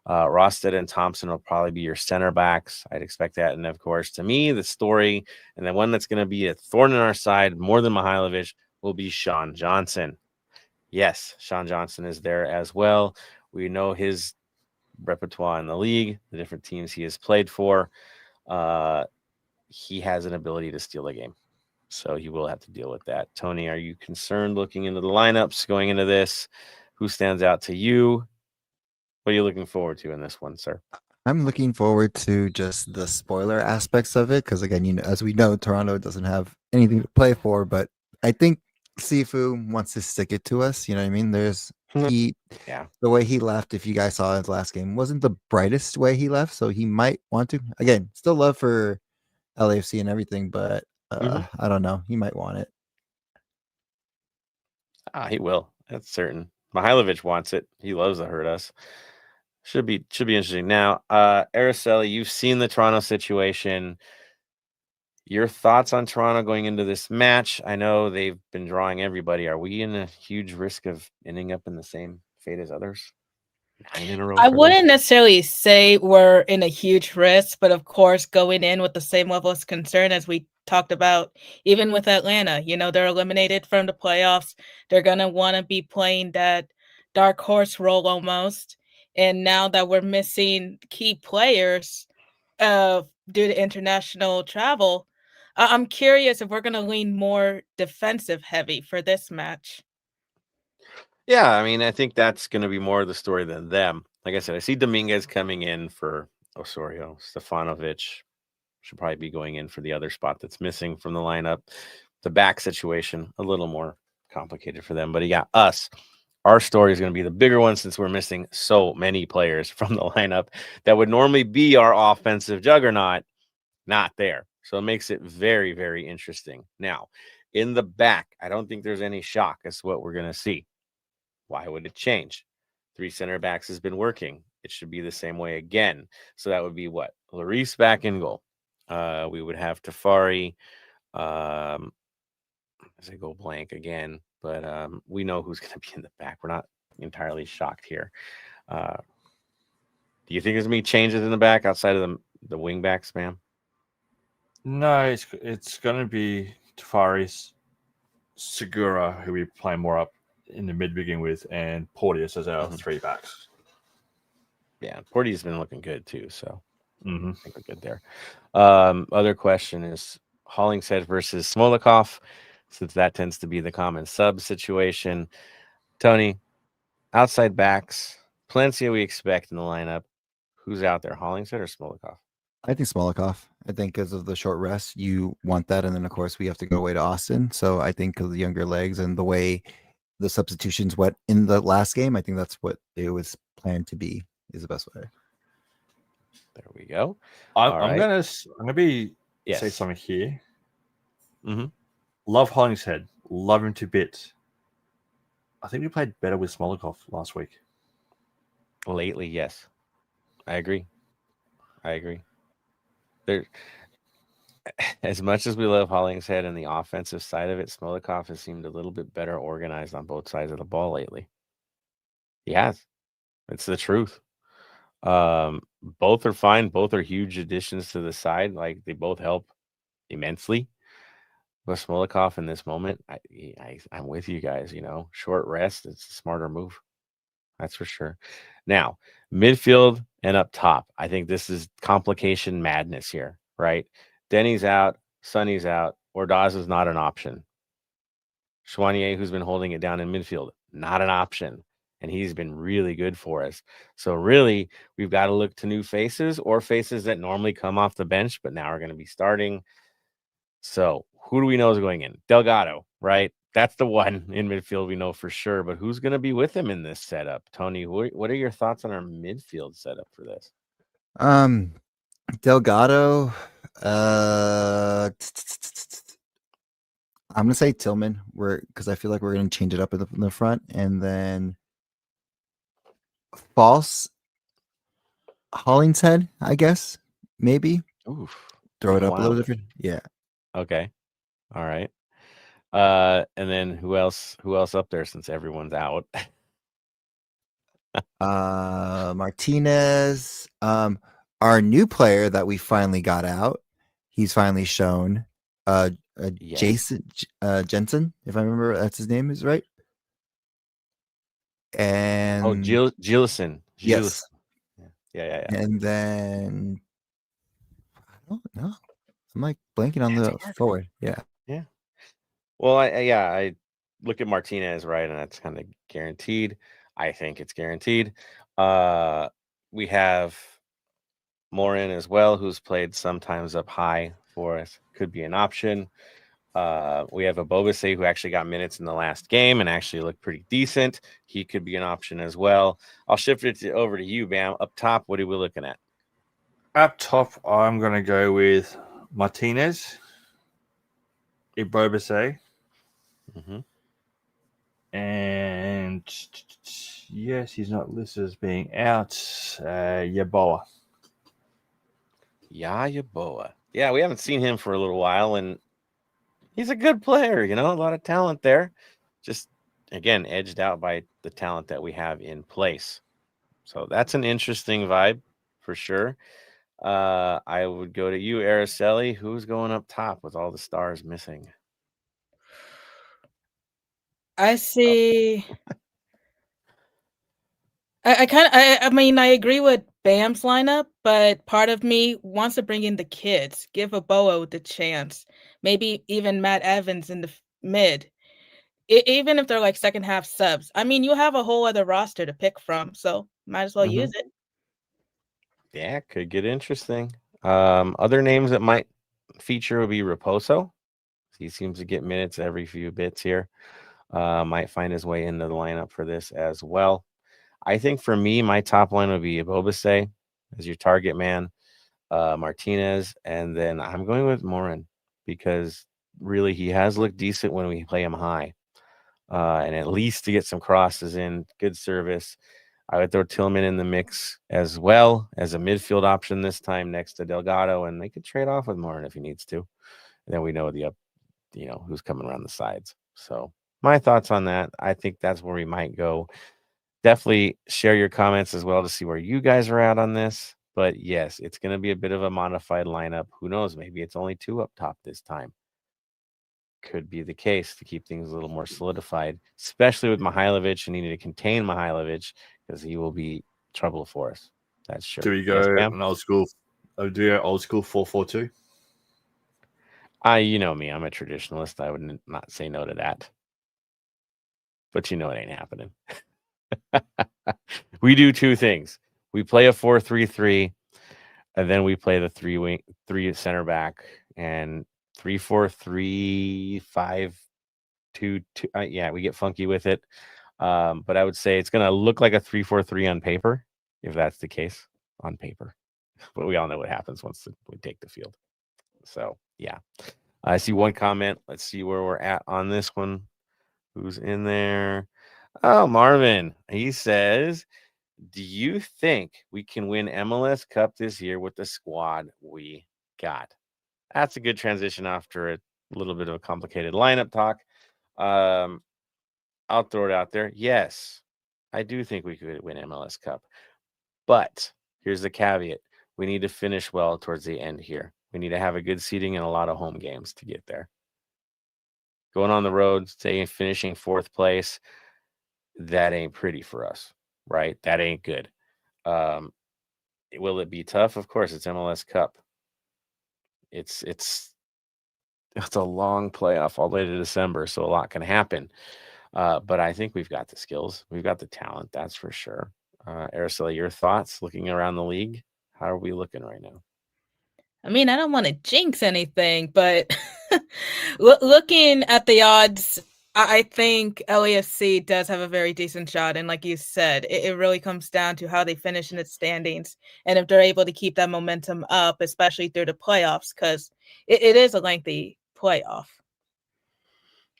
Rosted and Thompson will probably be your center backs. I'd expect that. And of course, to me, the story and the one that's going to be a thorn in our side more than Mihailovic will be Sean Johnson. Yes, Sean Johnson is there as well. We know his repertoire in the league, the different teams he has played for. He has an ability to steal a game. So he will have to deal with that. Tony, are you concerned looking into the lineups going into this? Who stands out to you? What are you looking forward to in this one, sir? I'm looking forward to just the spoiler aspects of it because, again, as we know, Toronto doesn't have anything to play for. But I think Sifu wants to stick it to us. You know what I mean? The way he left, if you guys saw his last game, wasn't the brightest way he left. So he might want to. Again, still love for LAFC and everything, but I don't know. He might want it. He will. That's certain. Mihailovic wants it. He loves to hurt us. Should be interesting. Now, Araceli, you've seen the Toronto situation. Your thoughts on Toronto going into this match? I know they've been drawing everybody. Are we in a huge risk of ending up in the same fate as others? 9 in a row. I wouldn't necessarily say we're in a huge risk, but of course, going in with the same level of concern as we talked about, even with Atlanta, they're eliminated from the playoffs. They're going to want to be playing that dark horse role almost. And now that we're missing key players due to international travel, I'm curious if we're going to lean more defensive heavy for this match. Yeah, I mean, I think that's going to be more of the story than them. Like I said, I see Dominguez coming in for Osorio. Stefanovic should probably be going in for the other spot that's missing from the lineup. The back situation, a little more complicated for them. But yeah, us. Our story is going to be the bigger one since we're missing so many players from the lineup that would normally be our offensive juggernaut, not there. So it makes it very, very interesting. Now, in the back, I don't think there's any shock as to what we're going to see. Why would it change? 3 center backs has been working. It should be the same way again. So that would be what? Lloris back in goal. We would have Tafari. As I go blank again, but we know who's going to be in the back. We're not entirely shocked here. Do you think there's going to be changes in the back outside of the wing backs, ma'am? No, it's going to be Tafari's Segura, who we play more up in the mid begin with, and Porteous as our 3 backs. Yeah, Porteous been looking good too, so I think we're good there. Other question is Hollingshead versus Smolikov, since that tends to be the common sub situation. Tony, outside backs, Palencia we expect in the lineup. Who's out there, Hollingshead or Smolikov? I think Smolikov. I think because of the short rest, you want that. And then, of course, we have to go away to Austin. So I think because of the younger legs and the way the substitutions went in the last game, I think that's what it was planned to be, is the best way. There we go. I'm gonna say something here. Love Hollingshead. Love him to bits. I think we played better with Smolikov last week. Lately, yes. I agree. There, as much as we love Hollingshead and the offensive side of it, Smolikov has seemed a little bit better organized on both sides of the ball lately. He has. It's the truth. Both are fine. Both are huge additions to the side. Like, they both help immensely. But Smolikov in this moment, I'm with you guys. Short rest, it's a smarter move. That's for sure. Now, midfield and up top, I think this is complication madness here, right? Denny's out, Sonny's out, Ordaz is not an option. Chouanier, who's been holding it down in midfield, not an option. And he's been really good for us. So really, we've got to look to new faces or faces that normally come off the bench, but now are going to be starting. So who do we know is going in? Delgado, right? That's the one in midfield we know for sure. But who's going to be with him in this setup? Tony, what are your thoughts on our midfield setup for this? Delgado. I'm gonna say Tillman, because I feel like we're gonna change it up in the front, and then false Hollingshead, I guess, maybe. Oof. Throw it up a little different. Yeah. Okay. All right. And then who else up there since everyone's out? Martinez, our new player that we finally got out. He's finally shown. Yes. Jason Jensen, if I remember that's his name is right. And Gillison. yes, Yeah. and then I don't know. I'm like blanking on That's the hard. forward. Yeah. Well, I look at Martinez, right, and that's kind of guaranteed. I think it's guaranteed. We have Morin as well, who's played sometimes up high for us. Could be an option. We have a Bobase who actually got minutes in the last game and actually looked pretty decent. He could be an option as well. I'll shift it over to you, Bam. Up top, what are we looking at? Up top, I'm going to go with Martinez, Ibobase, Mm-hmm. and yes, he's not listed as being out. Yaboa. Yaboa. Yeah, we haven't seen him for a little while, and he's a good player, a lot of talent there. Just, again, edged out by the talent that we have in place. So that's an interesting vibe for sure. I would go to you, Araceli. Who's going up top with all the stars missing? I see. I mean, I agree with Bam's lineup, but part of me wants to bring in the kids, give Aboa the chance, maybe even Matt Evans in the mid, even if they're like second half subs. I mean, you have a whole other roster to pick from, so might as well use it. Yeah, could get interesting. Other names that might feature would be Raposo. He seems to get minutes every few bits here. Might find his way into the lineup for this as well. I think for me, my top line would be Bobase as your target man, Martinez, and then I'm going with Morin because really he has looked decent when we play him high. And at least to get some crosses in, good service. I would throw Tillman in the mix as well as a midfield option this time next to Delgado, and they could trade off with Morin if he needs to. And then we know who's coming around the sides. So my thoughts on that. I think that's where we might go. Definitely share your comments as well to see where you guys are at on this. But yes, it's going to be a bit of a modified lineup. Who knows? Maybe it's only 2 up top this time. Could be the case to keep things a little more solidified, especially with Mihailovic and needing to contain Mihailovic because he will be trouble for us. That's sure. Do we go an old school? Do we go old school 4-4-2? You know me, I'm a traditionalist. I would not say no to that. But it ain't happening. We do 2 things. We play a 4-3-3, and then we play the 3 center back and 3-4-3, 5-2-2. Yeah, we get funky with it. But I would say it's going to look like a 3-4-3 on paper, if that's the case on paper. But we all know what happens once we take the field. So, yeah. I see one comment. Let's see where we're at on this one. Who's in there? Oh, Marvin. He says, do you think we can win MLS Cup this year with the squad we got? That's a good transition after a little bit of a complicated lineup talk. I'll throw it out there. Yes, I do think we could win MLS Cup. But here's the caveat. We need to finish well towards the end here. We need to have a good seating and a lot of home games to get there. Going on the road, finishing 4th place, that ain't pretty for us, right? That ain't good. Will it be tough? Of course, it's MLS Cup. It's a long playoff all the way to December, so a lot can happen. But I think we've got the skills. We've got the talent, that's for sure. Araceli, your thoughts looking around the league? How are we looking right now? I mean, I don't want to jinx anything, but looking at the odds, I think LAFC does have a very decent shot. And like you said, it really comes down to how they finish in its standings and if they're able to keep that momentum up, especially through the playoffs, because it is a lengthy playoff.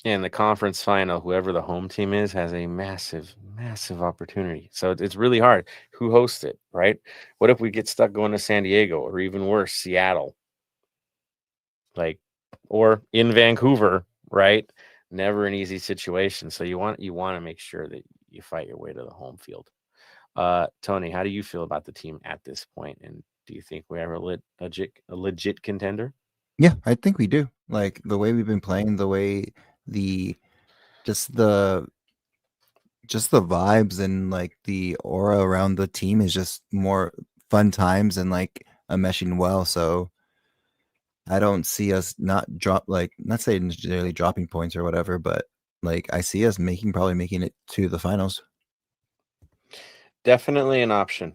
In the conference final, whoever the home team is has a massive, massive opportunity. So it's really hard. Who hosts it, right? What if we get stuck going to San Diego or even worse, Seattle? Or in Vancouver, right? Never an easy situation. So you want to make sure that you fight your way to the home field. Tony, how do you feel about the team at this point? And do you think we have a legit contender? Yeah, I think we do. Like the way we've been playing, the way the just the just the vibes and like the aura around the team is just more fun times and like meshing well. So I don't see us not saying necessarily dropping points or whatever, but like I see us probably making it to the finals. Definitely an option.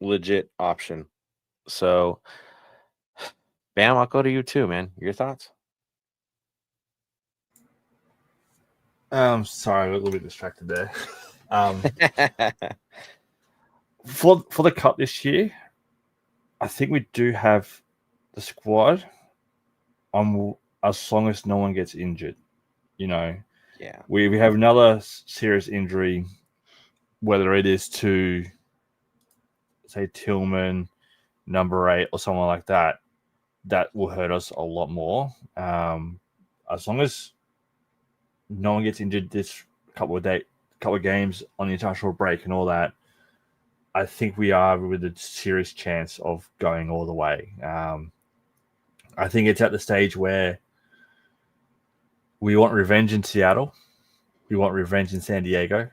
Legit option. So, Bam, I'll go to you too, man. Your thoughts? Sorry, I got a little bit distracted there. For the cup this year, I think we do have the squad as long as no one gets injured. You know, Yeah. we have another serious injury, whether it is to say Tillman, number 8, or someone like that, that will hurt us a lot more. As long as no one gets injured this couple of games on the international break and all that, I think we are with a serious chance of going all the way. I think it's at the stage where we want revenge in Seattle, we want revenge in San Diego,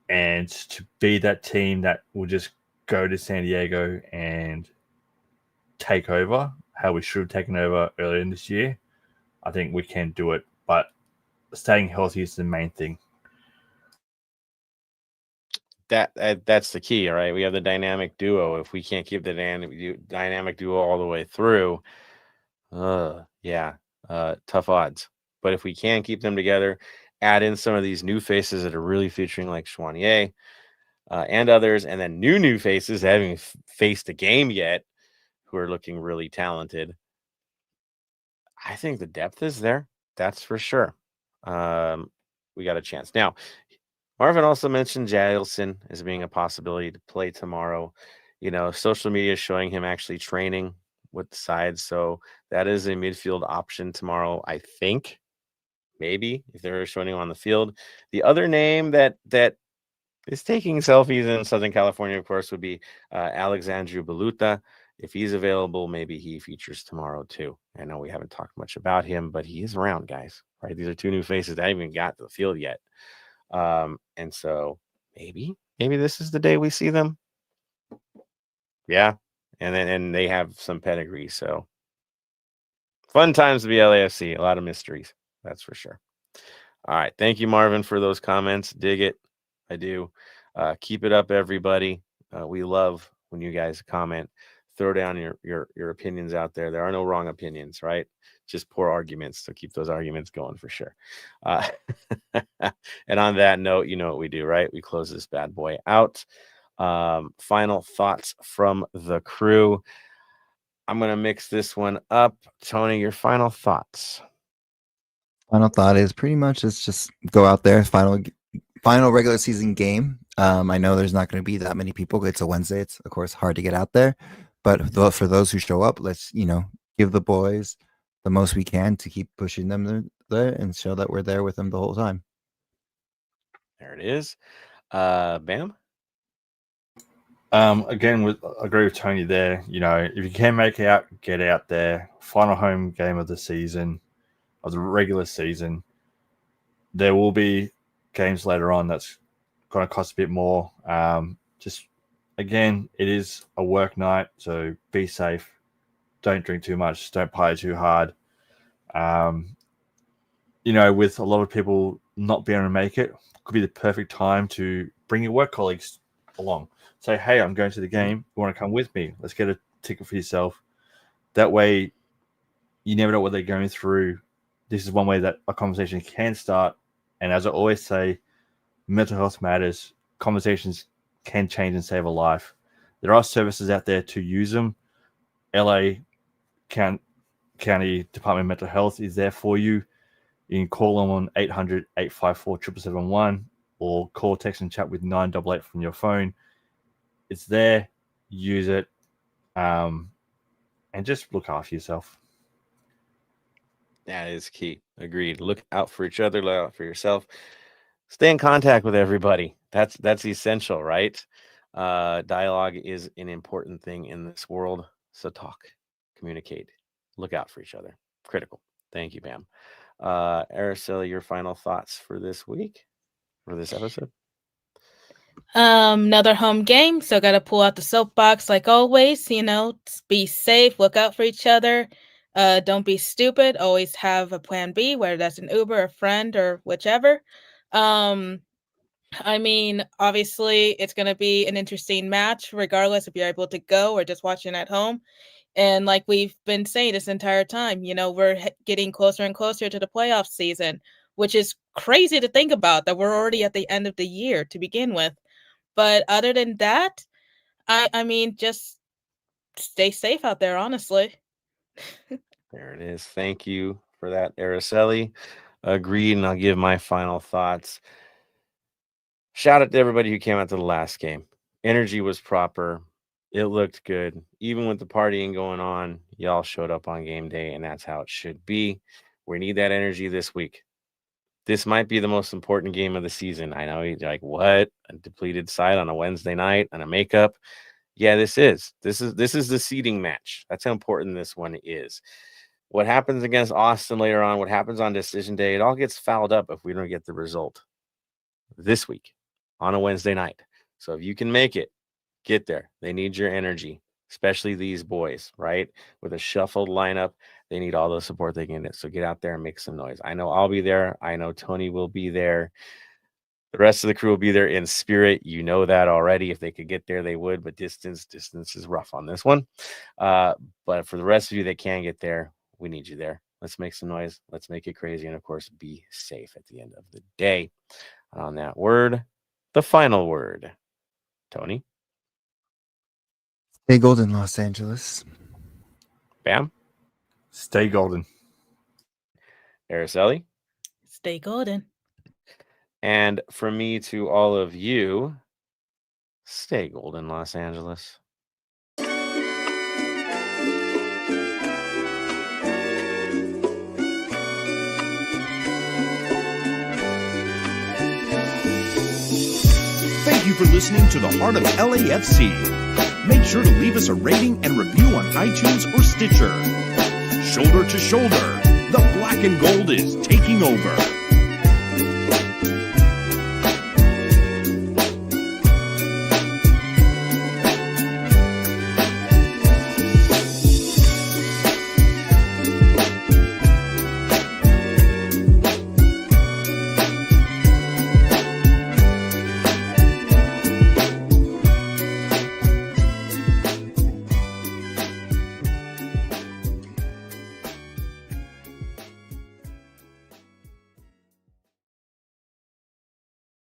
and to be that team that will just go to San Diego and take over how we should have taken over earlier in this year, I think we can do it. But staying healthy is the main thing. That's the key, right? We have the dynamic duo. If we can't keep the dynamic duo all the way through, tough odds. But if we can keep them together, add in some of these new faces that are really featuring, like Chouanier and others, and then new faces that haven't faced a game yet, who are looking really talented. I think the depth is there. That's for sure. We got a chance. Now, Marvin also mentioned Jailson as being a possibility to play tomorrow. You know, social media is showing him actually training with the side. So that is a midfield option tomorrow, I think. Maybe if they're showing him on the field. The other name that is taking selfies in Southern California, of course, would be Alexandru Baluta. If he's available, maybe he features tomorrow too. I know we haven't talked much about him, but he is around, guys. Right? These are two new faces that haven't even got to the field yet. And so maybe this is the day we see them. Yeah. And they have some pedigree. So fun times to be LAFC. A lot of mysteries. That's for sure. All right. Thank you, Marvin, for those comments. Dig it. I do. Keep it up, everybody. We love when you guys comment. Throw down your opinions out there. There are no wrong opinions, right? Just poor arguments. So keep those arguments going for sure. And on that note, you know what we do, right? We close this bad boy out. Final thoughts from the crew. I'm going to mix this one up. Tony, your final thoughts. Final thought is pretty much it's just go out there, final regular season game. I know there's not going to be that many people. It's a Wednesday. It's of course hard to get out there, but for those who show up, let's give the boys the most we can to keep pushing them there and show that we're there with them the whole time. There it is. Bam. Again, I agree with Tony there. You know, if you can make it out, get out there. Final home game of the season, of the regular season. There will be games later on that's going to cost a bit more. Just again, it is a work night, so be safe. Don't drink too much. Don't party too hard. With a lot of people not being able to make it, could be the perfect time to bring your work colleagues along. Say, hey, I'm going to the game. You want to come with me? Let's get a ticket for yourself. That way, you never know what they're going through. This is one way that a conversation can start. And as I always say, mental health matters. Conversations can change and save a life. There are services out there to use them. LA County Department of Mental Health is there for you. You can call them on 800-854-7771 or call, text, and chat with 988 from your phone. It's there. Use it. And just look after yourself. That is key. Agreed. Look out for each other. Look out for yourself. stay in contact with everybody. That's essential, right? Dialogue is an important thing in this world. So talk, communicate, look out for each other. Critical. Thank you, Bam. Araceli, your final thoughts for this week, for this episode? Another home game, so gotta pull out the soapbox like always. Be safe, look out for each other. Don't be stupid. Always have a plan B, whether that's an Uber, a friend, or whichever. Obviously, it's gonna be an interesting match, regardless if you're able to go or just watching at home. And like we've been saying this entire time, we're getting closer and closer to the playoff season, which is crazy to think about, that we're already at the end of the year to begin with. But other than that, just stay safe out there, honestly. There it is. Thank you for that, Araceli. Agreed, and I'll give my final thoughts. Shout out to everybody who came out to the last game. Energy was proper. It looked good. Even with the partying going on, y'all showed up on game day, and that's how it should be. We need that energy this week. This might be the most important game of the season. I know you're like, what? A depleted side on a Wednesday night and a makeup? Yeah, this is the seeding match. That's how important this one is. What happens against Austin later on, what happens on decision day, it all gets fouled up if we don't get the result this week on a Wednesday night. So if you can make it, get there. They need your energy, especially these boys, right? With a shuffled lineup, they need all the support they can get. So get out there and make some noise. I know I'll be there. I know Tony will be there. The rest of the crew will be there in spirit. You know that already. If they could get there, they would. But distance is rough on this one. But for the rest of you that can get there, we need you there. Let's make some noise. Let's make it crazy. And, of course, be safe at the end of the day. On that word, the final word. Tony? Stay golden, Los Angeles. Bam? Stay golden. Araceli? Stay golden. And from me to all of you, stay golden, Los Angeles. Thank you for listening to the Heart of LAFC. Make sure to leave us a rating and review on iTunes or Stitcher. Shoulder to shoulder, the black and gold is taking over.